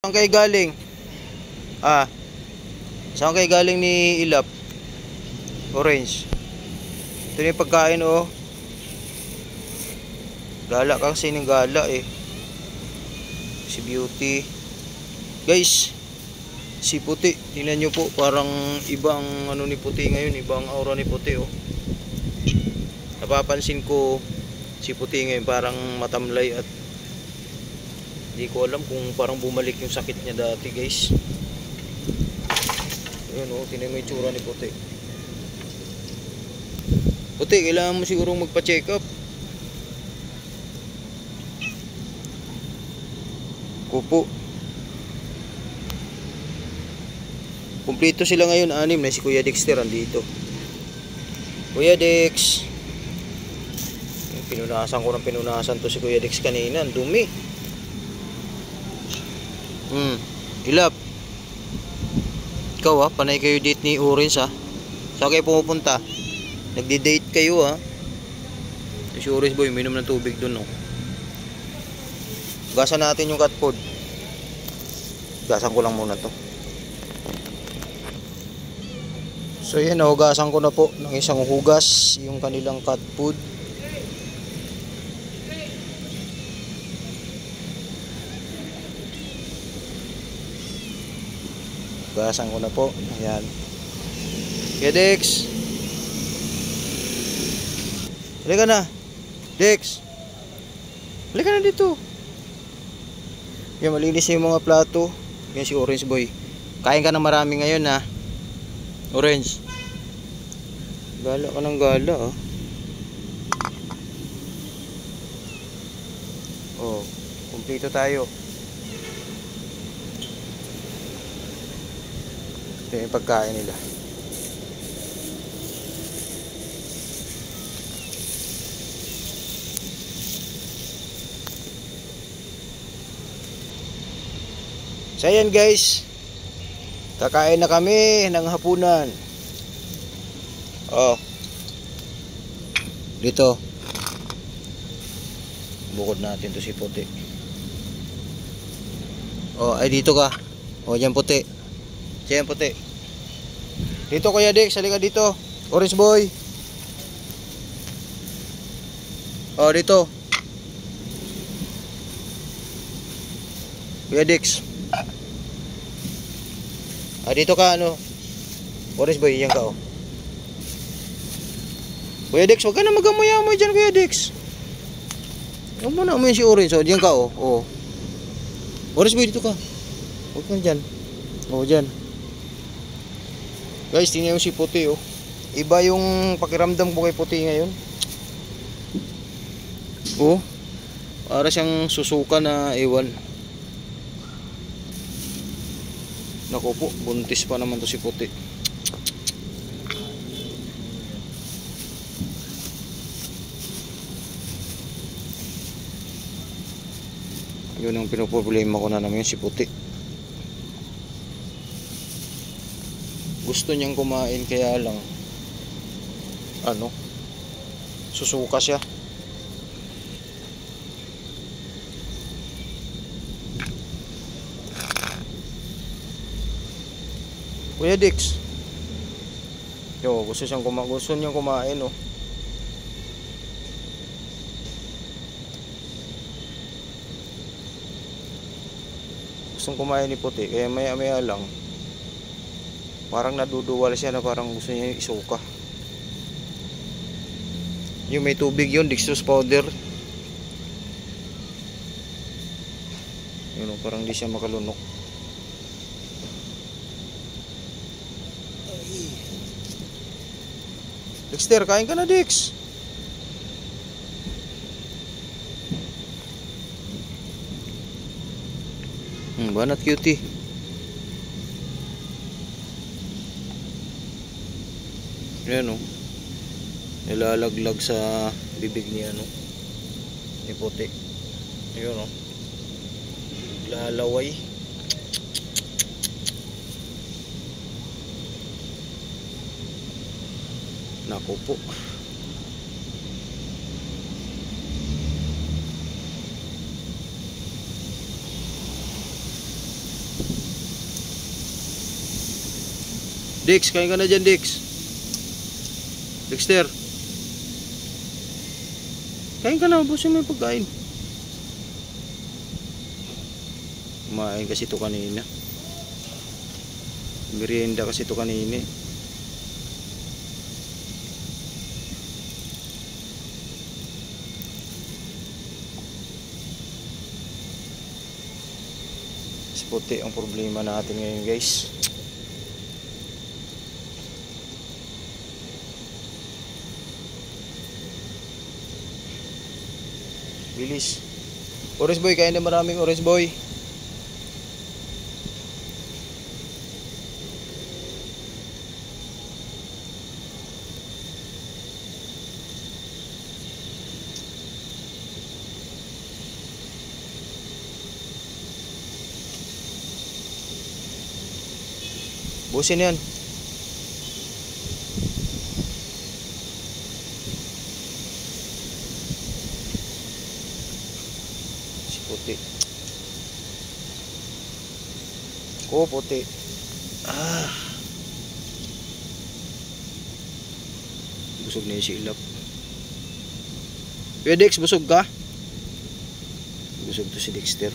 Saan kayo galing? Saan kayo galing ni Ilap? Orange. Ito na yung pagkain, oh. Gala kasi ng gala, eh. Si Beauty. Guys, si Puti. Tingnan nyo po, parang ibang ano ni Puti ngayon. Ibang aura ni Puti, oh. Napapansin ko, si Puti ngayon parang matamlay at hindi ko alam kung parang bumalik yung sakit niya dati, guys. Ayun, oh, tingnan mo yung tsura ni Puti. Puti, kailangan mo sigurong magpa-check up. Kupo. Kumpleto sila ngayon, 6 na si Kuya Dexter andito. Kuya Dex. Pinunasan ko ng pinunasan to si Kuya Dex kanina, ang dumi. Ilap. Ikaw, panay kayo date ni Orange, ha. Saan kayo pumupunta? Nagdi-date kayo, ha. Si Orange boy, minom ng tubig dun, no. Gasan natin yung cat food. Gasan ko lang muna to. So yan, hugasan ko na po ng isang hugas yung kanilang cat food. Hugasan ko na po. Ayan. Okay, Dex. Halika na. Dex. Halika na dito. Yan, malinis yung mga plato. Yan si Orange boy. Kain ka na marami ngayon, ha. Orange. Gala ka ng gala, oh. Oh, kumpleto tayo. Ito yung pagkain nila. So ayan, guys, kakain na kami ng hapunan. Oh, dito bukod natin to si Puti. Oh, ay dito ka. Oh, dyan Puti. Dyan Puti. Dito Kuya Dex, halika dito. Orange boy. Oh, dito Kuya Dex. Dito ka, ano. Orange boy, yan ka, oh. Kuya Dex, huwag ka na magamoy-amoy dyan, Kuya Dex. Huwag mo na amoy si Orange, oh. Diyan ka, oh. Oh. Orange boy, dito ka. Huwag ka dyan. Oh, dyan. Guys, tingnan mo si Puti, oh. Iba yung pakiramdam ko kay Puti ngayon. Oh. Para siyang susuka na ewan. Naku po, buntis pa naman to si Puti. Yun ang pinoproblema ko na naman si Puti. Gusto niyang kumain kaya lang ano, susuka siya. Kuya Dex. Yo, gusto niyang kumain, oh. Gustong kumain ni Puti, kaya maya-maya lang parang naduduwal siya na parang gusto niya isuka. Yung may tubig yun, dextrose powder. Yun, parang di siya makalunok. Dexter, kain ka na, Dex. Banat cutie. Yan, oh. Nilalaglag sa bibig niya, no, ni Puti. Ayun, oh. Lalaway. Naku po. Dex, kain ka na dyan, Dex. Dexter. Kain ka na, ubusin mo yung pagkain. Kumain kasi ito kanina. Merienda kasi ito kanina. Mas puti ang problema natin ngayon, guys. Bilis. Orange boy, kain na maraming orange boy. Busin yan. Si puti. Ko puti. Busog na yung silap. Kuya Dex, busog ka? Busog to si Dexter.